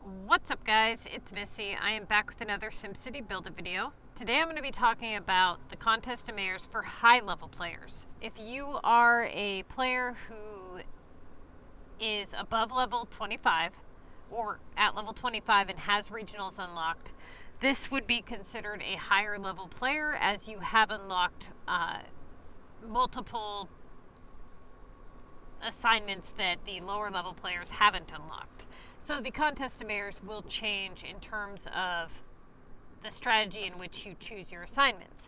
What's up guys, it's Missy. I am back with another SimCity Buildit video. Today I'm going to be talking about the contest emails for high level players. If you are a player who is above level 25 or at level 25 and has regionals unlocked, this would be considered a higher level player as you have unlocked multiple assignments that the lower level players haven't unlocked. So the contest emails will change in terms of the strategy in which you choose your assignments.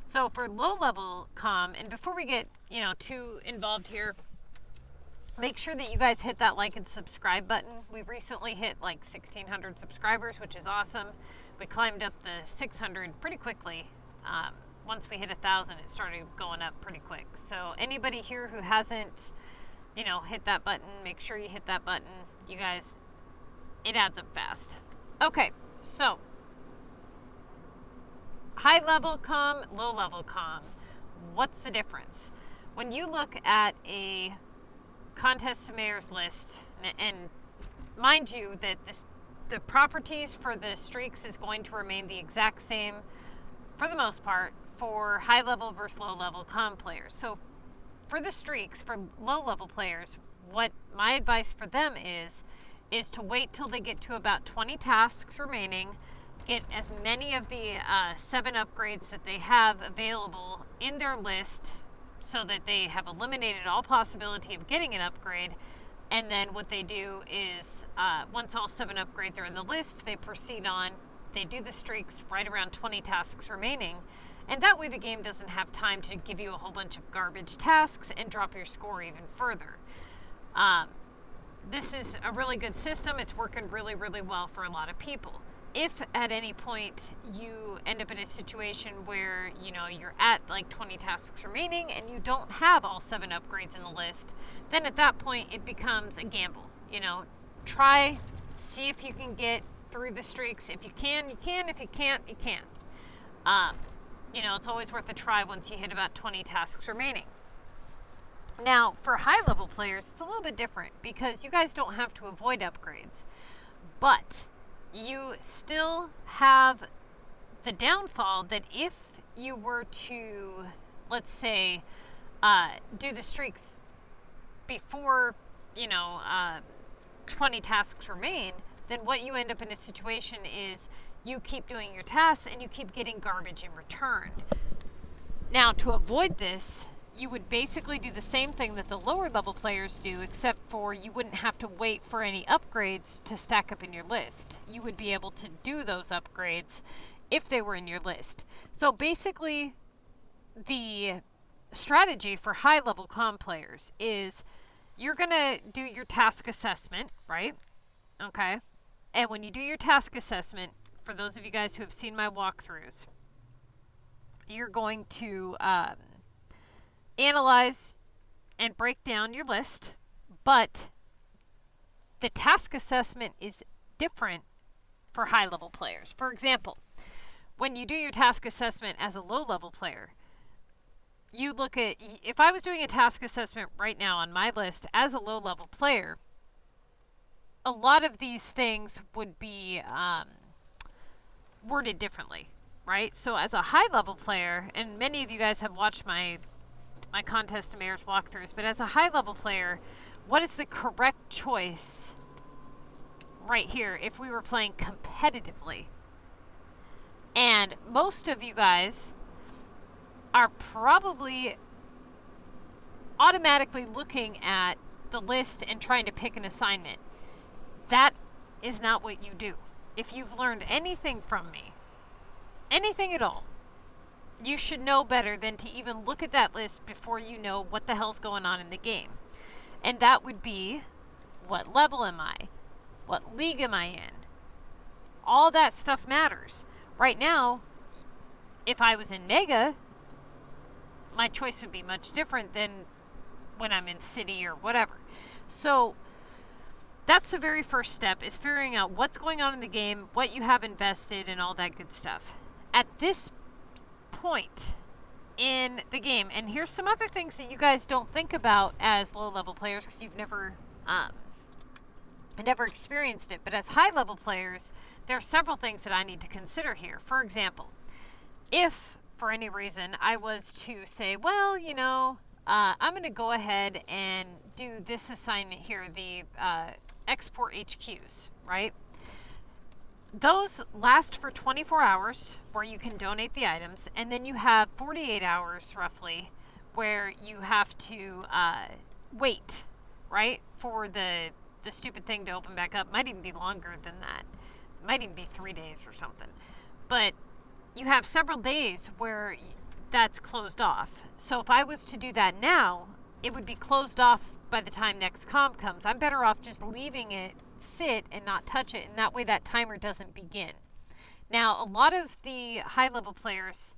So for low level comm, and before we get too involved here, make sure that you guys hit that like and subscribe button. We recently hit like 1,600 subscribers, which is awesome. We climbed up the 600 pretty quickly. Once we hit 1,000, it started going up pretty quick. So anybody here who hasn't hit that button, make sure you hit that button. You guys, it adds up fast. Okay, so high level comm, low level comm. What's the difference? When you look at a contest mayor's list, and mind you that the properties for the streaks is going to remain the exact same for the most part for high level versus low level comm players. So for the streaks, for low level players, what my advice for them is to wait till they get to about 20 tasks remaining, get as many of the 7 upgrades that they have available in their list so that they have eliminated all possibility of getting an upgrade. And then what they do is once all 7 upgrades are in the list, they proceed on. They do the streaks right around 20 tasks remaining. And that way the game doesn't have time to give you a whole bunch of garbage tasks and drop your score even further. This is a really good system. It's working really, really well for a lot of people. If at any point you end up in a situation where you're at like 20 tasks remaining and you don't have all 7 upgrades in the list, then at that point it becomes a gamble. Try, see if you can get through the streaks. If you can, you can. If you can't, you can't. It's always worth a try once you hit about 20 tasks remaining. Now, for high level players, it's a little bit different because you guys don't have to avoid upgrades, but you still have the downfall that if you were to, let's say, do the streaks before 20 tasks remain, then what you end up in a situation is you keep doing your tasks and you keep getting garbage in return. Now, to avoid this, you would basically do the same thing that the lower level players do, except for you wouldn't have to wait for any upgrades to stack up in your list. You would be able to do those upgrades if they were in your list. So basically, the strategy for high level comm players is you're going to do your task assessment, right? Okay. And when you do your task assessment, for those of you guys who have seen my walkthroughs, you're going to analyze and break down your list, but the task assessment is different for high level players. For example, when you do your task assessment as a low level player, you look at, if I was doing a task assessment right now on my list as a low level player, a lot of these things would be worded differently, right? So as a high level player, and many of you guys have watched my contest mayor's walkthroughs, but as a high level player, what is the correct choice right here if we were playing competitively? And most of you guys are probably automatically looking at the list and trying to pick an assignment. That is not what you do. If you've learned anything from me, anything at all, you should know better than to even look at that list before you know what the hell's going on in the game. And that would be, what level am I? What league am I in? All that stuff matters. Right now, if I was in Mega, my choice would be much different than when I'm in City or whatever. So that's the very first step, is figuring out what's going on in the game, what you have invested, and all that good stuff. At this point in the game, and here's some other things that you guys don't think about as low level players because you've never I never experienced it, but as high level players, there are several things that I need to consider here. For example, if for any reason I was to say, well, I'm going to go ahead and do this assignment here, the export HQs, right? Those last for 24 hours where you can donate the items, and then you have 48 hours roughly where you have to wait, right, for the stupid thing to open back up. Might even be longer than that. Might even be 3 days or something. But you have several days where that's closed off. So if I was to do that now, it would be closed off by the time next comp comes. I'm better off just leaving it sit and not touch it, and that way that timer doesn't begin. Now, a lot of the high level players,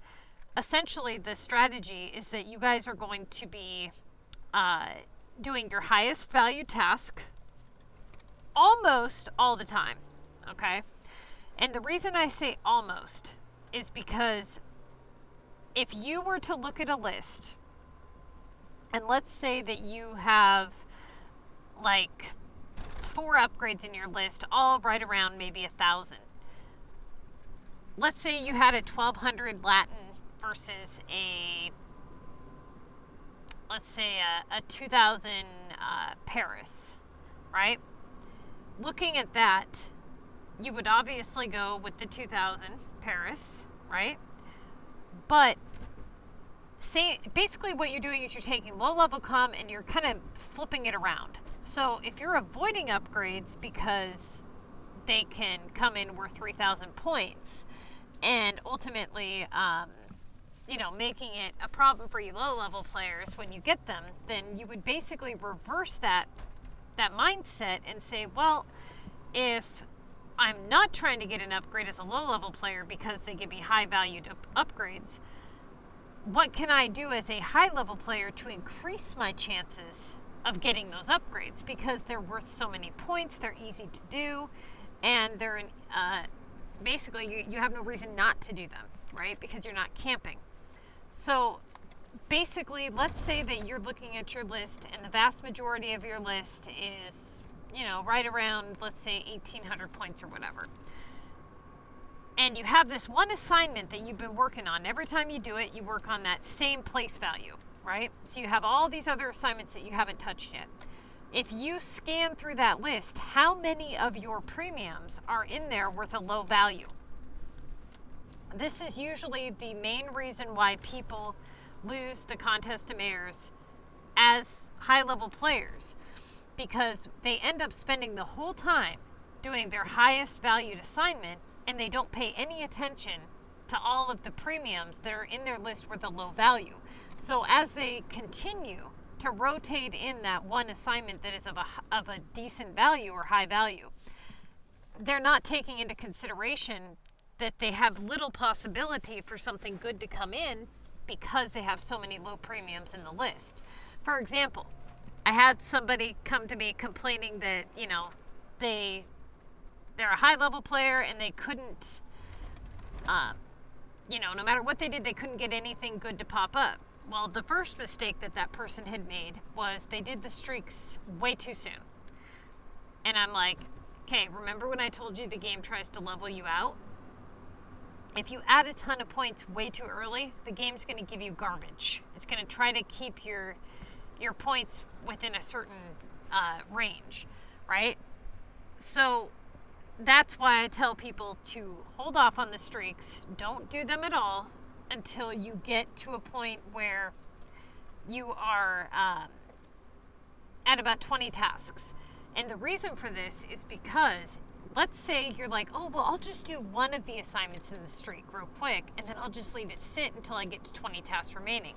essentially the strategy is that you guys are going to be doing your highest value task almost all the time, okay? And the reason I say almost is because if you were to look at a list, and let's say that you have like 4 upgrades in your list, all right around maybe 1,000. Let's say you had a 1,200 Latin versus let's say a 2,000 Paris, right? Looking at that, you would obviously go with the 2,000 Paris, right? But basically what you're doing is you're taking low-level comm and you're kind of flipping it around. So if you're avoiding upgrades because they can come in worth 3,000 points and ultimately, making it a problem for you low-level players when you get them, then you would basically reverse that mindset and say, well, if I'm not trying to get an upgrade as a low-level player because they give me high-valued upgrades, what can I do as a high-level player to increase my chances of getting those upgrades? Because they're worth so many points, they're easy to do, and they're basically you have no reason not to do them, right? Because you're not camping. So basically, let's say that you're looking at your list and the vast majority of your list is, right around, let's say 1,800 points or whatever. And you have this one assignment that you've been working on. Every time you do it, you work on that same place value, right? So you have all these other assignments that you haven't touched yet. If you scan through that list, how many of your premiums are in there worth a low value? This is usually the main reason why people lose the contest to mayors as high-level players, because they end up spending the whole time doing their highest valued assignment and they don't pay any attention to all of the premiums that are in their list with a low value. So as they continue to rotate in that one assignment that is of a decent value or high value, they're not taking into consideration that they have little possibility for something good to come in because they have so many low premiums in the list. For example, I had somebody come to me complaining that, they're a high-level player and they couldn't, no matter what they did, they couldn't get anything good to pop up. Well, the first mistake that person had made was they did the streaks way too soon. And I'm like, okay, remember when I told you the game tries to level you out? If you add a ton of points way too early, the game's going to give you garbage. It's going to try to keep your points within a certain range, right? So that's why I tell people to hold off on the streaks. Don't do them at all until you get to a point where you are at about 20 tasks. And the reason for this is because let's say you're like, oh, well, I'll just do one of the assignments in the streak real quick, and then I'll just leave it sit until I get to 20 tasks remaining.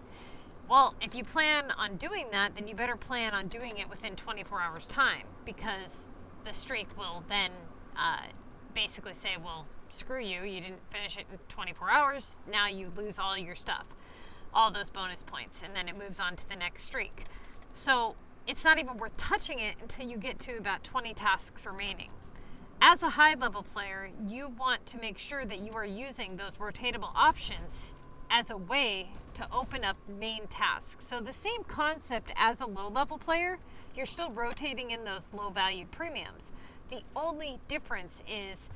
Well, if you plan on doing that, then you better plan on doing it within 24 hours time, because the streak will then basically say, well, screw you, you didn't finish it in 24 hours, now you lose all your stuff, all those bonus points, and then it moves on to the next streak. So it's not even worth touching it until you get to about 20 tasks remaining. As a high-level player, you want to make sure that you are using those rotatable options as a way to open up main tasks. So the same concept as a low-level player, you're still rotating in those low-valued premiums. The only difference is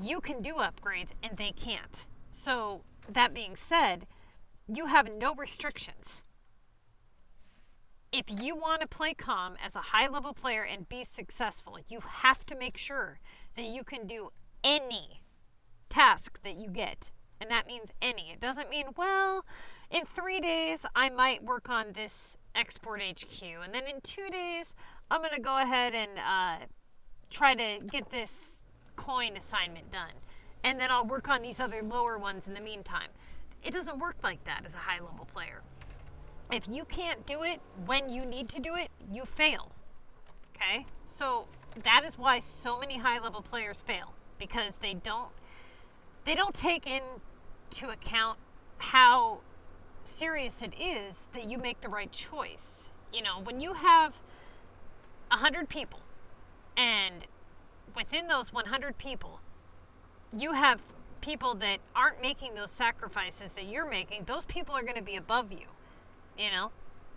you can do upgrades and they can't. So that being said, you have no restrictions. If you want to play calm as a high level player and be successful, you have to make sure that you can do any task that you get. And that means any. It doesn't mean, well, in 3 days I might work on this export HQ, and then in 2 days I'm going to go ahead and try to get this coin assignment done, and then I'll work on these other lower ones in the meantime. It doesn't work like that as a high level player. If you can't do it when you need to do it, you fail. Okay? So that is why so many high level players fail, because they don't take into account how serious it is that you make the right choice. You know, when you have 100 people, and within those 100 people, you have people that aren't making those sacrifices that you're making, those people are going to be above you, you know?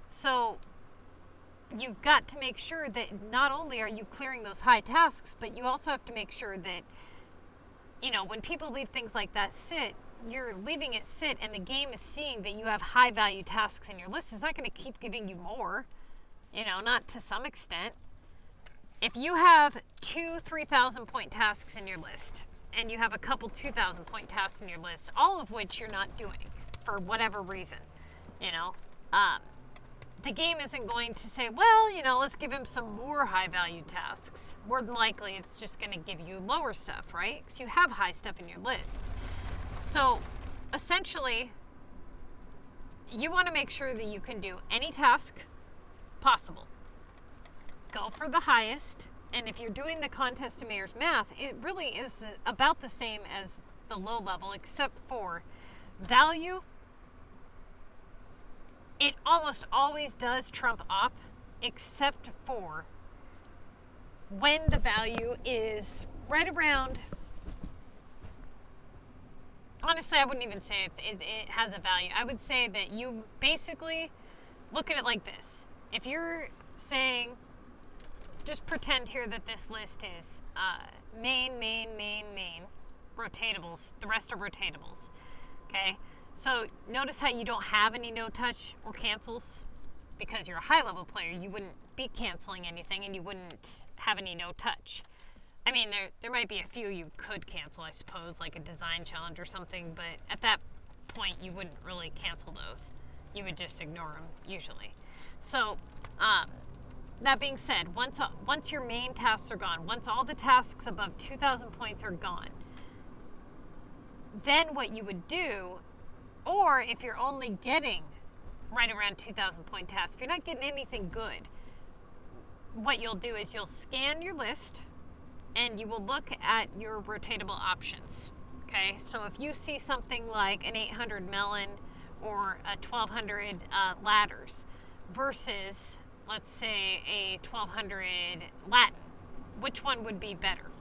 So you've got to make sure that not only are you clearing those high tasks, but you also have to make sure that, you know, when people leave things like that sit, you're leaving it sit, and the game is seeing that you have high value tasks in your list. It's not going to keep giving you more, you know, not to some extent. If you have 2 3,000 point tasks in your list, and you have a couple 2,000 point tasks in your list, all of which you're not doing for whatever reason, you know, the game isn't going to say, well, you know, let's give him some more high value tasks. More than likely, it's just going to give you lower stuff, right? Because you have high stuff in your list. So essentially, you want to make sure that you can do any task possible. Go for the highest, and if you're doing the contest to mayor's math, it really is about the same as the low level, except for value. It almost always does trump up, except for when the value is right around. Honestly, I wouldn't even say it has a value. I would say that you basically look at it like this. If you're saying, just pretend here that this list is main, rotatables. The rest are rotatables. Okay? So notice how you don't have any no touch or cancels, because you're a high level player. You wouldn't be canceling anything, and you wouldn't have any no touch. I mean, there might be a few you could cancel, I suppose, like a design challenge or something, but at that point you wouldn't really cancel those. You would just ignore them usually. So that being said, once your main tasks are gone, once all the tasks above 2,000 points are gone, then what you would do, or if you're only getting right around 2,000 point tasks, if you're not getting anything good, what you'll do is you'll scan your list and you will look at your rotatable options. Okay, so if you see something like an 800 melon or a 1200 ladders versus, let's say, a 1200 Latin, which one would be better?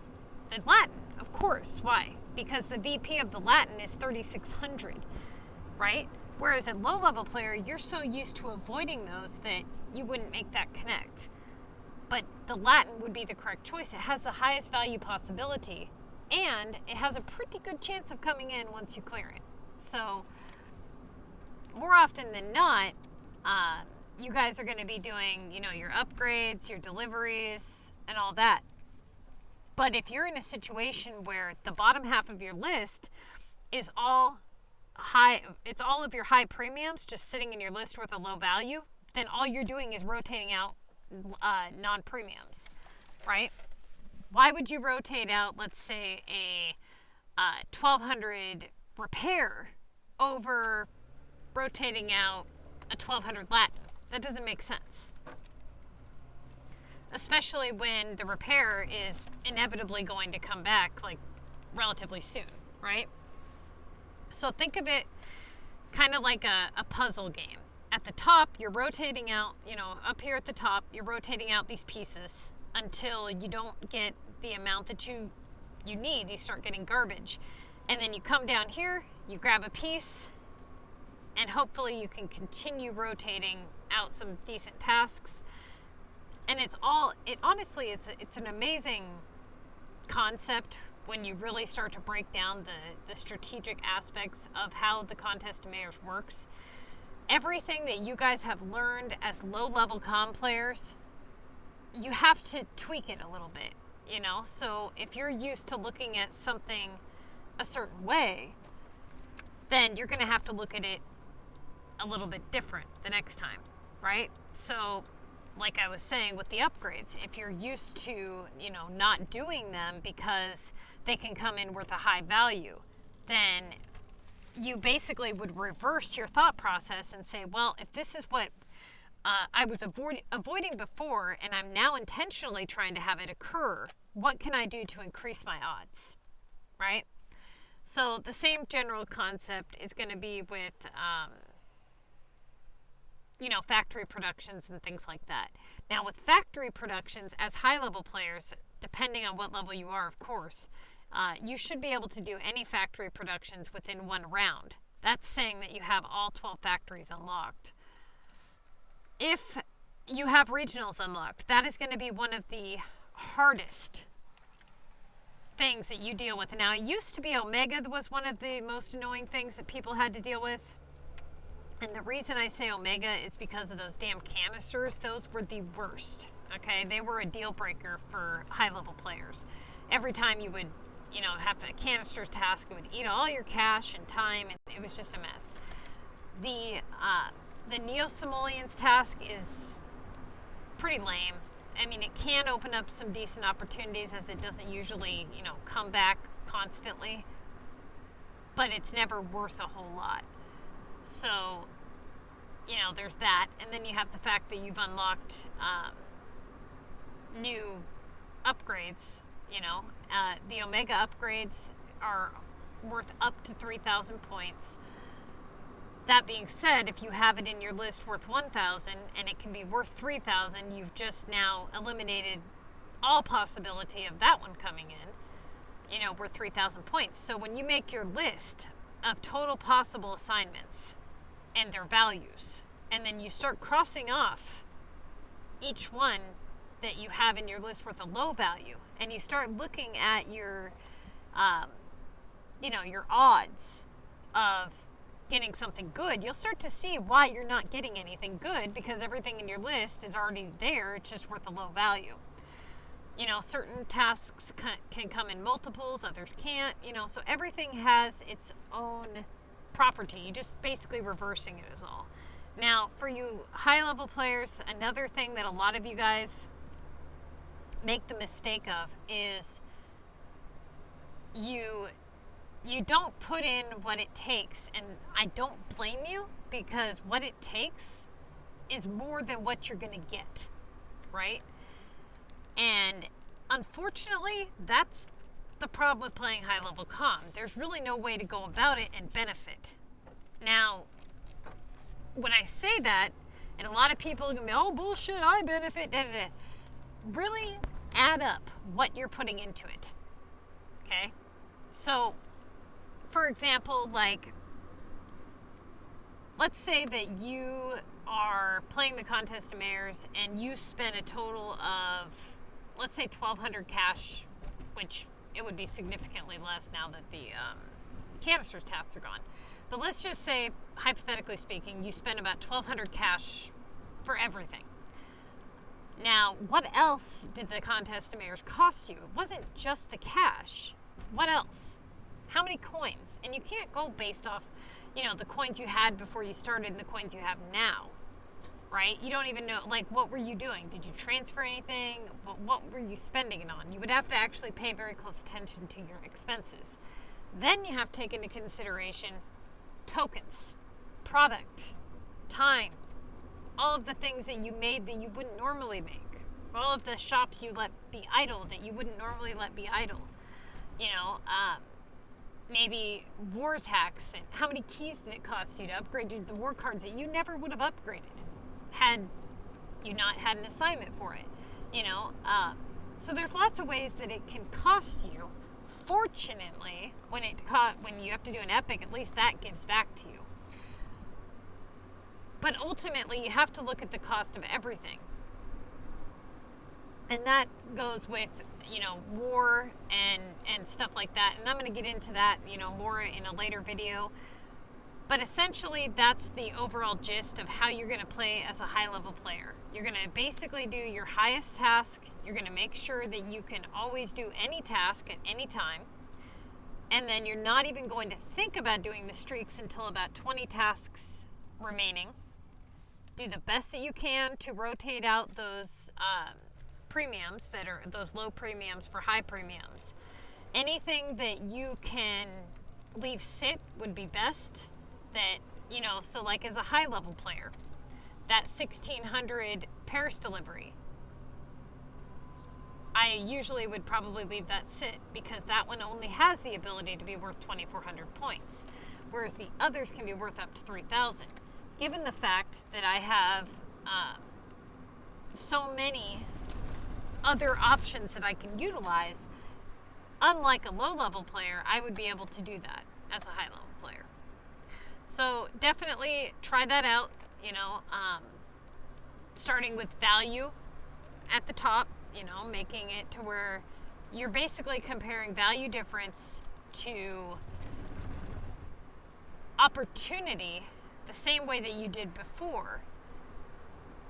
The Latin, of course. Why? Because the VP of the Latin is 3600, right? Whereas a low level player, you're so used to avoiding those that you wouldn't make that connect. But the Latin would be the correct choice. It has the highest value possibility, and it has a pretty good chance of coming in once you clear it. So more often than not, you guys are going to be doing, you know, your upgrades, your deliveries, and all that. But if you're in a situation where the bottom half of your list is all high, it's all of your high premiums just sitting in your list with a low value, then all you're doing is rotating out non-premiums, right? Why would you rotate out, let's say, a 1200 repair over rotating out a 1200 Latin? That doesn't make sense. Especially when the repair is inevitably going to come back, like, relatively soon, right? So think of it kind of like a puzzle game. At the top, you're rotating out, you know, up here at the top, you're rotating out these pieces until you don't get the amount that you need. You start getting garbage. And then you come down here, you grab a piece, and hopefully you can continue rotating out some decent tasks. And honestly, it's an amazing concept when you really start to break down the strategic aspects of how the contest of mayors works. Everything that you guys have learned as low-level comm players, you have to tweak it a little bit, you know? So if you're used to looking at something a certain way, then you're going to have to look at it a little bit different the next time, right? So like I was saying with the upgrades, if you're used to, you know, not doing them because they can come in worth a high value, then you basically would reverse your thought process and say, well, if this is what I was avoiding before and I'm now intentionally trying to have it occur, what can I do to increase my odds, right? So the same general concept is going to be with, you know, factory productions and things like that. Now with factory productions, as high-level players, depending on what level you are, of course, you should be able to do any factory productions within one round. That's saying that you have all 12 factories unlocked. If you have regionals unlocked, that is going to be one of the hardest things that you deal with. Now, it used to be Omega was one of the most annoying things that people had to deal with. And the reason I say Omega is because of those damn canisters. Those were the worst. Okay, they were a deal breaker for high-level players. Every time you would, you know, have a canisters task, it would eat all your cash and time, and it was just a mess. The Neo-Simoleons task is pretty lame. I mean, it can open up some decent opportunities as it doesn't usually, you know, come back constantly, but it's never worth a whole lot. So, you know, there's that. And then you have the fact that you've unlocked new upgrades, you know. The Omega upgrades are worth up to 3,000 points. That being said, if you have it in your list worth 1,000 and it can be worth 3,000, you've just now eliminated all possibility of that one coming in, you know, worth 3,000 points. So when you make your list of total possible assignments and their values, and then you start crossing off each one that you have in your list worth a low value, and you start looking at your, you know, your odds of getting something good, you'll start to see why you're not getting anything good, because everything in your list is already there. It's just worth a low value. You know, certain tasks can come in multiples, others can't, you know, so everything has its own property. You're just basically reversing it is all. Now, for you high-level players, another thing that a lot of you guys make the mistake of is you don't put in what it takes, and I don't blame you, because what it takes is more than what you're going to get, right? And unfortunately, that's the problem with playing high-level comm. There's really no way to go about it and benefit. Now, when I say that, and a lot of people are going to be, oh, bullshit, I benefit, da, da, da. Really add up what you're putting into it, okay? So, for example, like, let's say that you are playing the Contest of Mayors and you spend a total of, let's say, 1,200 cash, which it would be significantly less now that the canisters tasks are gone. But let's just say, hypothetically speaking, you spend about 1,200 cash for everything. Now, what else did the Contest of Mayors cost you? It wasn't just the cash. What else? How many coins? And you can't go based off, you know, the coins you had before you started and the coins you have now, right? You don't even know, like, what were you doing? Did you transfer anything? What were you spending it on? You would have to actually pay very close attention to your expenses. Then you have to take into consideration tokens, product, time, all of the things that you made that you wouldn't normally make, all of the shops you let be idle that you wouldn't normally let be idle, you know, maybe war tax, and how many keys did it cost you to upgrade the war cards that you never would have upgraded had you not had an assignment for it, you know. So there's lots of ways that it can cost you. Fortunately, when you have to do an epic, at least that gives back to you. But ultimately, you have to look at the cost of everything. And that goes with, war and stuff like that. And I'm going to get into that, more in a later video. But essentially, that's the overall gist of how you're going to play as a high-level player. You're going to basically do your highest task. You're going to make sure that you can always do any task at any time. And then you're not even going to think about doing the streaks until about 20 tasks remaining. Do the best that you can to rotate out those premiums that are those low premiums for high premiums. Anything that you can leave sit would be best. That, so like as a high level player, that 1600 Paris delivery, I usually would probably leave that sit because that one only has the ability to be worth 2,400 points, whereas the others can be worth up to 3,000. Given the fact that I have so many other options that I can utilize, unlike a low level player, I would be able to do that as a high level player. So definitely try that out, starting with value at the top, making it to where you're basically comparing value difference to opportunity the same way that you did before.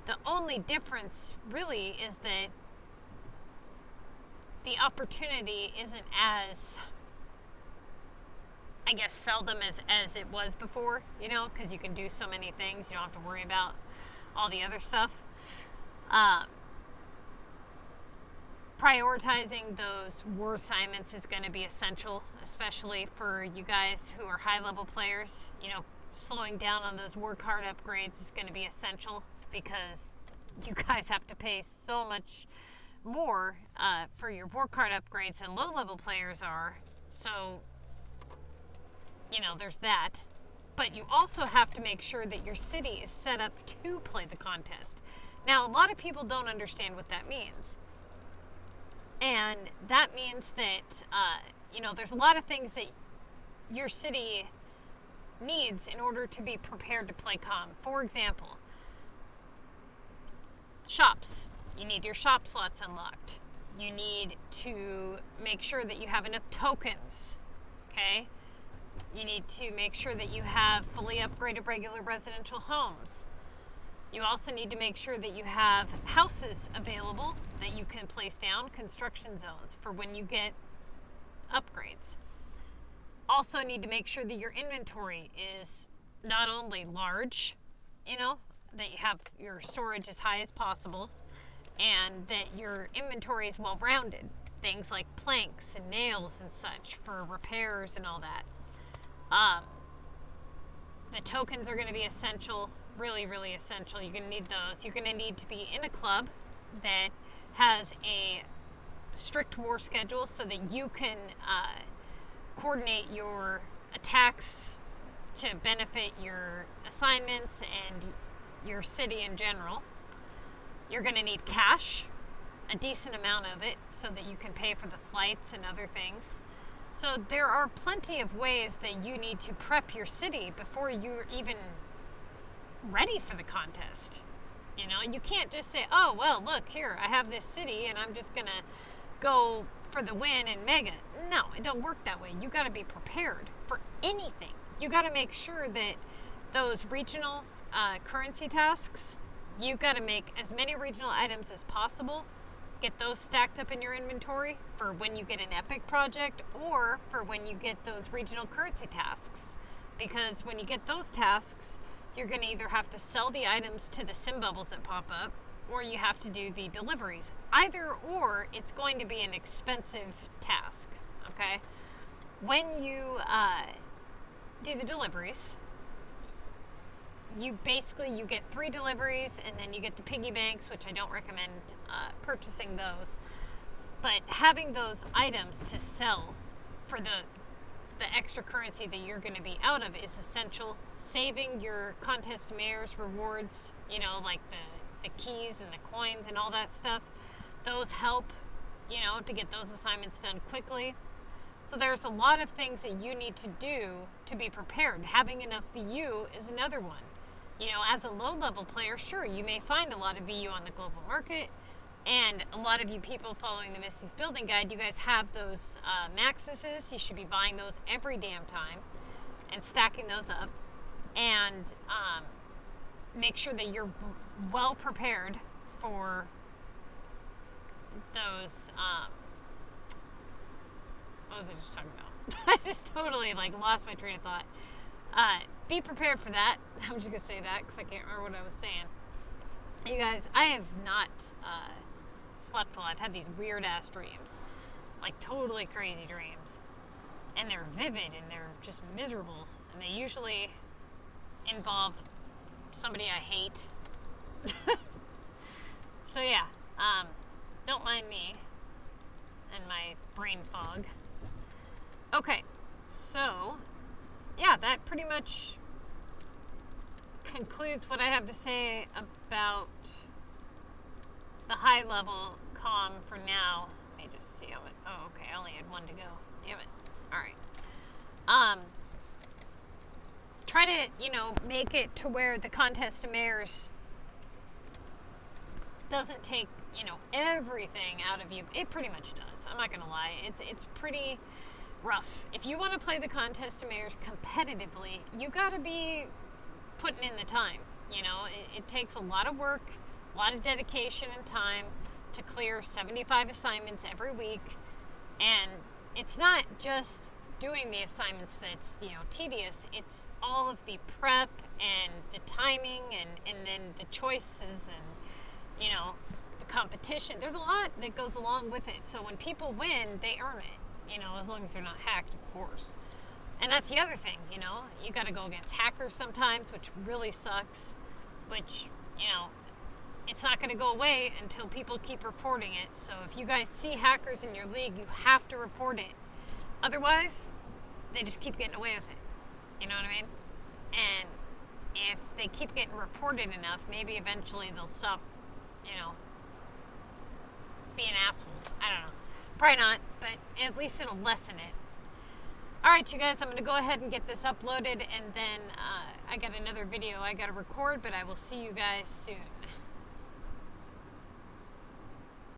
The only difference really is that the opportunity isn't as, I guess, seldom as it was before, because you can do so many things. You don't have to worry about all the other stuff. Prioritizing those war assignments is going to be essential, especially for you guys who are high-level players. Slowing down on those war card upgrades is going to be essential because you guys have to pay so much more for your war card upgrades than low-level players are. So, there's that. But you also have to make sure that your city is set up to play the contest. Now, a lot of people don't understand what that means. And that means that, there's a lot of things that your city needs in order to be prepared to play COM. For example, shops. You need your shop slots unlocked. You need to make sure that you have enough tokens, okay? You need to make sure that you have fully upgraded regular residential homes. You also need to make sure that you have houses available that you can place down, construction zones, for when you get upgrades. Also need to make sure that your inventory is not only large, that you have your storage as high as possible, and that your inventory is well rounded. Things like planks and nails and such for repairs and all that. The tokens are going to be essential, really, really essential. You're going to need those. You're going to need to be in a club that has a strict war schedule so that you can coordinate your attacks to benefit your assignments and your city in general. You're going to need cash, a decent amount of it, so that you can pay for the flights and other things. So there are plenty of ways that you need to prep your city before you're even ready for the contest. You can't just say, oh, well, look, here, I have this city and I'm just going to go for the win and mega. No, it don't work that way. You got to be prepared for anything. You got to make sure that those regional currency tasks, you've got to make as many regional items as possible. Get those stacked up in your inventory for when you get an epic project or for when you get those regional currency tasks. Because when you get those tasks, you're going to either have to sell the items to the sim bubbles that pop up, or you have to do the deliveries. Either or, it's going to be an expensive task, okay? When you do the deliveries, you get 3 deliveries, and then you get the piggy banks, which I don't recommend purchasing those. But having those items to sell for the extra currency that you're going to be out of is essential. Saving your contest mayor's rewards, like the keys and the coins and all that stuff, those help, to get those assignments done quickly. So there's a lot of things that you need to do to be prepared. Having enough VU is another one. As a low-level player, sure, you may find a lot of VU on the global market, And a lot of you people following the Missy's Building Guide, you guys have those Maxuses. You should be buying those every damn time and stacking those up. And make sure that you're well prepared for those. What was I just talking about? I just totally like lost my train of thought. Be prepared for that. I'm just gonna say that because I can't remember what I was saying. You guys, I have not slept well. I've had these weird ass dreams, like totally crazy dreams, and they're vivid and they're just miserable, and they usually involve somebody I hate. So yeah, don't mind me and my brain fog. Okay, so yeah, that pretty much concludes what I have to say about the high level comm for now. Let me just see how much. Oh, okay, I only had one to go. Damn it. All right. Try to, make it to where the contest of mares doesn't take, everything out of you. It pretty much does. I'm not gonna lie. It's pretty rough. If you want to play the contest of mares competitively, you gotta be putting in the time. It takes a lot of work, a lot of dedication and time to clear 75 assignments every week. And it's not just doing the assignments that's, tedious. It's all of the prep and the timing and then the choices and, the competition. There's a lot that goes along with it. So when people win, they earn it, as long as they're not hacked, of course. And that's the other thing, you got to go against hackers sometimes, which really sucks, which, it's not going to go away until people keep reporting it. So if you guys see hackers in your league, you have to report it. Otherwise, they just keep getting away with it. You know what I mean? And if they keep getting reported enough, maybe eventually they'll stop, being assholes. I don't know. Probably not, but at least it'll lessen it. Alright, you guys, I'm going to go ahead and get this uploaded, and then I got another video I got to record, but I will see you guys soon.